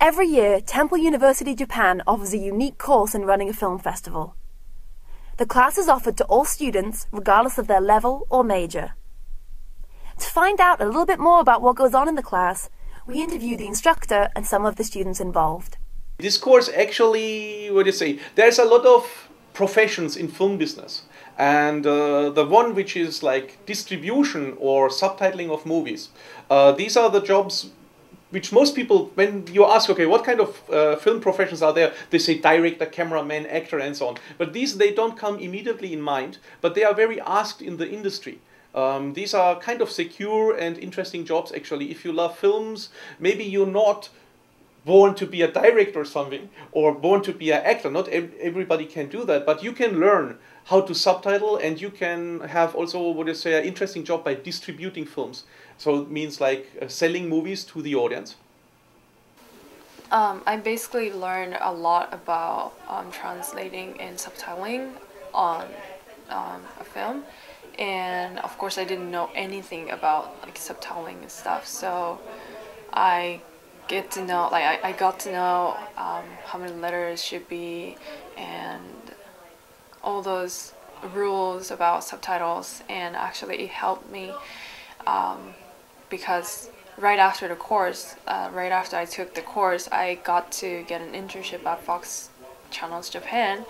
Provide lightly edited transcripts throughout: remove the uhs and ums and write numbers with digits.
Every year, Temple University Japan offers a unique course in running a film festival. The class is offered to all students, regardless of their level or major. To find out a little bit more about what goes on in the class, we interview the instructor and some of the students involved. This course actually, there's a lot of professions in film business. And the one which is like distribution or subtitling of movies, these are the jobs which most people, when you ask, okay, what kind of film professions are there, they say director, cameraman, actor, and so on. But these, they don't come immediately in mind, but they are very asked in the industry. These are kind of secure and interesting jobs, actually. If you love films, maybe you're not born to be a director or something, or born to be an actor. Not everybody can do that, but you can learn how to subtitle, and you can have also, an interesting job by distributing films. So it means like selling movies to the audience. I basically learned a lot about translating and subtitling on a film, and of course I didn't know anything about like subtitling and stuff. So I got to know how many letters should be and all those rules about subtitles, and actually it helped me because right after I took the course, I got to get an internship at Fox Channels Japan,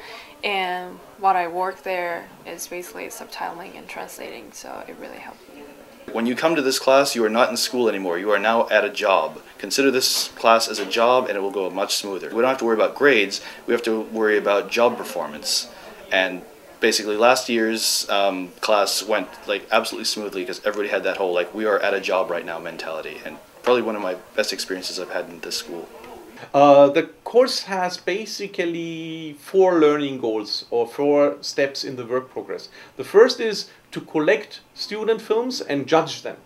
and what I work there is basically subtitling and translating, so it really helped me. When you come to this class, you are not in school anymore. You are now at a job. Consider this class as a job, and it will go much smoother. We don't have to worry about grades. We have to worry about job performance. And basically last year's class went like absolutely smoothly because everybody had that whole like we are at a job right now mentality, and probably one of my best experiences I've had in this school. The course has basically 4 learning goals or 4 steps in the work progress. The first is to collect student films and judge them.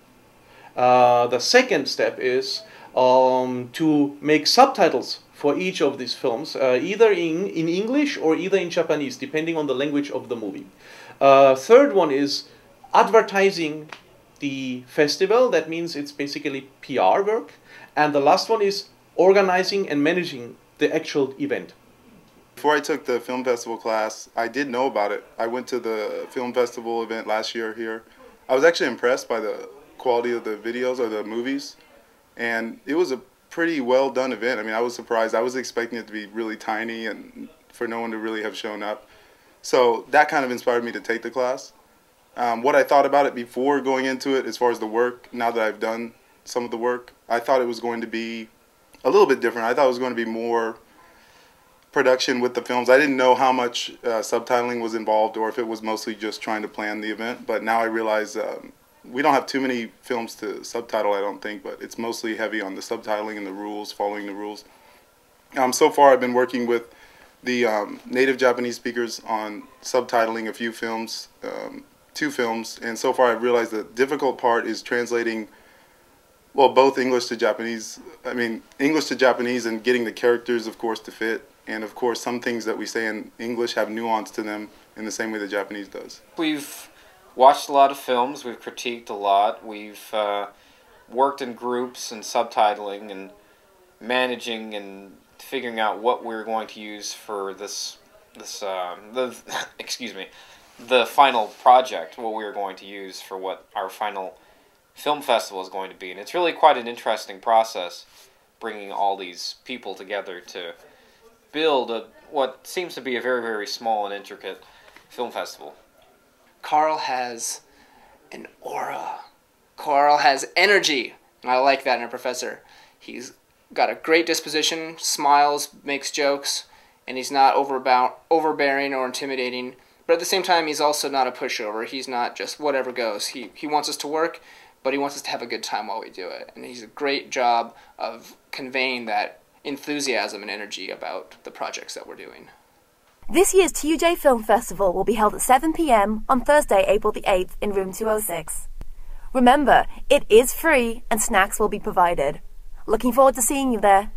The second step is to make subtitles for each of these films, either in English or either in Japanese, depending on the language of the movie. Third one is advertising the festival. That means it's basically PR work. And the last one is organizing and managing the actual event. Before I took the film festival class, I did know about it. I went to the film festival event last year here. I was actually impressed by the quality of the videos or the movies, and it was a pretty well done event. I mean, I was surprised. I was expecting it to be really tiny and for no one to really have shown up. So that kind of inspired me to take the class. What I thought about it before going into it, as far as the work, now that I've done some of the work, I thought it was going to be a little bit different. I thought it was going to be more production with the films. I didn't know how much subtitling was involved or if it was mostly just trying to plan the event, but now I realize we don't have too many films to subtitle, I don't think, but it's mostly heavy on the subtitling and the rules, following the rules. So far I've been working with the native Japanese speakers on subtitling a few films, 2 films, and so far I've realized the difficult part is translating, well, both English to Japanese. I mean, English to Japanese and getting the characters, of course, to fit. And, of course, some things that we say in English have nuance to them in the same way the Japanese does. We've watched a lot of films. We've critiqued a lot. We've worked in groups and subtitling and managing and figuring out what we're going to use for the final project, what we're going to use for what our final film festival is going to be. And it's really quite an interesting process, bringing all these people together to build what seems to be a very, very small and intricate film festival. Karl has an aura. Karl has energy, and I like that in a professor. He's got a great disposition, smiles, makes jokes, and he's not overbearing or intimidating. But at the same time, he's also not a pushover. He's not just whatever goes. He wants us to work, but he wants us to have a good time while we do it. And he's a great job of conveying that enthusiasm and energy about the projects that we're doing. This year's TUJ Film Festival will be held at 7 p.m. on Thursday, April the 8th in room 206. Remember, it is free and snacks will be provided. Looking forward to seeing you there.